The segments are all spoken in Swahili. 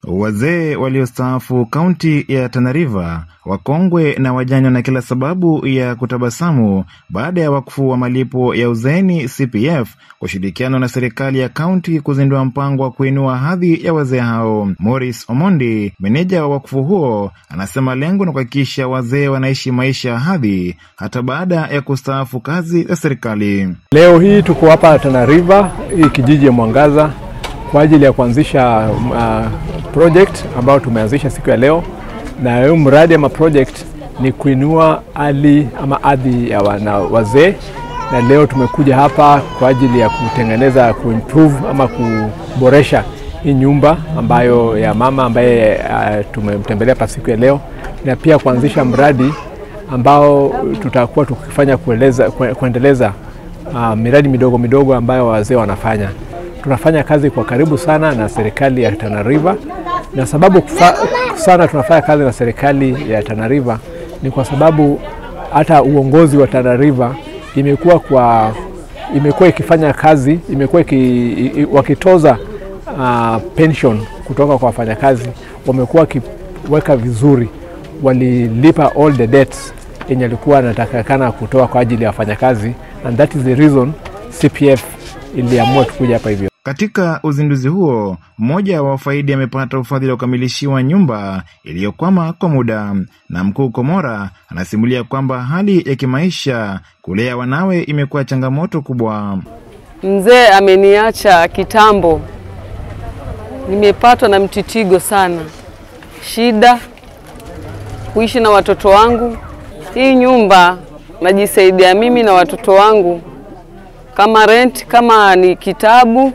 Wazee waliostaafu kaunti ya Tana River, wakongwe na wajane na kila sababu ya kutabasamu baada ya wakfu wa malipo ya uzeeni CPF kushirikiana na serikali ya kaunti kuzindua mpango wa kuinua hadhi ya wazee hao. Morris Omondi, meneja wa wakfu huo, anasema lengo ni kuhakikisha wazee wanaishi maisha ya hadhi hata baada ya kustaafu kazi ya serikali. Leo hii tuko hapa Tana River, hii kijiji ya Mwangaza, kwa ajili ya kuanzisha project ambao tumeanzisha siku ya leo, na hiyo mradi ama project ni kuinua hadhi ya wazee, na leo tumekuja hapa kwa ajili ya kutengeneza, kuimprove ama kuboresha hii nyumba ambayo ya mama ambaye tumemtembelea pa siku ya leo, na pia kuanzisha mradi ambao tutakuwa tukifanya kuendeleza miradi midogo midogo ambayo wazee wanafanya. Tunafanya kazi kwa karibu sana na serikali ya Tana River, na sababu sana tunafanya kazi na serikali ya Tana River ni kwa sababu hata uongozi wa Tana River imekuwa ikifanya kazi, imekuwa wakitoza pension kutoka kwa wafanyakazi, wamekuwa kiweka vizuri, walilipa all the debts yenye alikuwa anatakikana kutoa kwa ajili ya wafanyakazi, and that is the reason CPF iliamua kuja hapa hivyo. Katika uzinduzi huo, mmoja wa wafaidi amepata ufadhili wa kukamilishiwa nyumba iliyokwama kwa muda, na Mkuu Komora anasimulia kwamba hali ya kimaisha kulea wanawe imekuwa changamoto kubwa. Mzee ameniacha kitambo, nimepatwa na mtitigo sana, shida kuishi na watoto wangu. Hii nyumba najisaidia mimi na watoto wangu, kama rent, kama ni kitabu,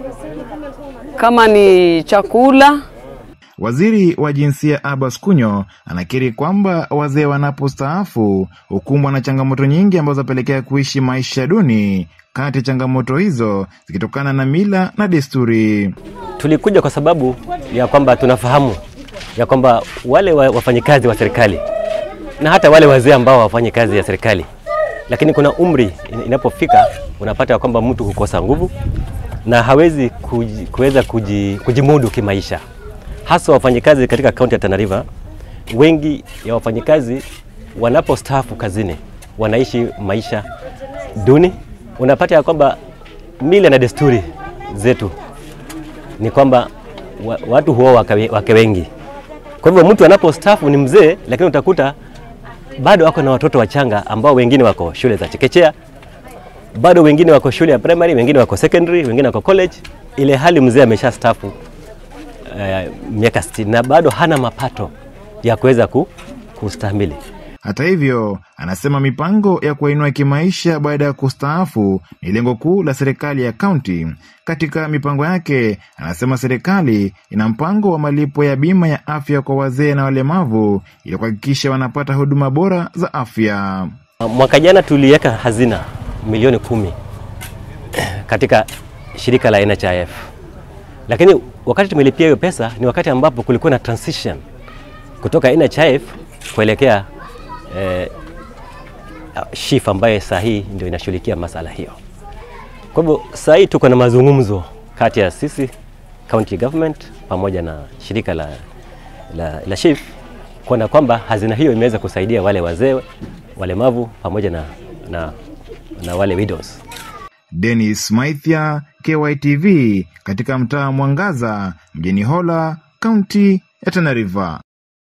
kama ni chakula. Waziri wa jinsia Abbas Kunyo anakiri kwamba wazee wanapostaafu hukumbwa na changamoto nyingi ambazo zapelekea kuishi maisha duni, kati changamoto hizo zikitokana na mila na desturi. Tulikuja kwa sababu ya kwamba tunafahamu ya kwamba wale wafanyikazi wa serikali na hata wale wazee ambao wafanye kazi ya serikali, lakini kuna umri inapofika unapata kwamba mtu hukosa nguvu na hawezi kuweza kujimudu kimaisha. Hasa wafanyikazi katika kaunti ya Tana River, wengi ya wafanyikazi wanapostaafu kazini wanaishi maisha duni. Unapata ya kwamba mila na desturi zetu ni kwamba watu huoa wake wengi. Kwa hivyo mtu anapostaafu ni mzee, lakini utakuta bado wako na watoto wachanga ambao wengine wako shule za chekechea, bado wengine wako shule ya primary, wengine wako secondary, wengine wako college, ile hali mzee ameshastaafu miaka 60 na bado hana mapato ya kuweza kustahimili. Hata hivyo, anasema mipango ya kuinua kimaisha baada ya kustaafu ni lengo kuu la serikali ya kaunti. Katika mipango yake, anasema serikali ina mpango wa malipo ya bima ya afya kwa wazee na walemavu ili kuhakikisha wanapata huduma bora za afya. Mwaka jana tuliweka hazina milioni 10 katika shirika la NHIF. Lakini wakati tumelipia hiyo pesa ni wakati ambapo kulikuwa na transition kutoka NHIF kuelekea SHIF ambaye sahi ndio inashughulikia masala hiyo. Kwa hivyo sahi tuko na mazungumzo kati ya sisi county government pamoja na shirika la SHIF kuona kwamba hazina hiyo imeweza kusaidia wale wazee, walemavu pamoja na wale widows. Dennis Maithia, KYTV, katika mtaa Mwangaza, mjini Hola, kaunti ya Tana River.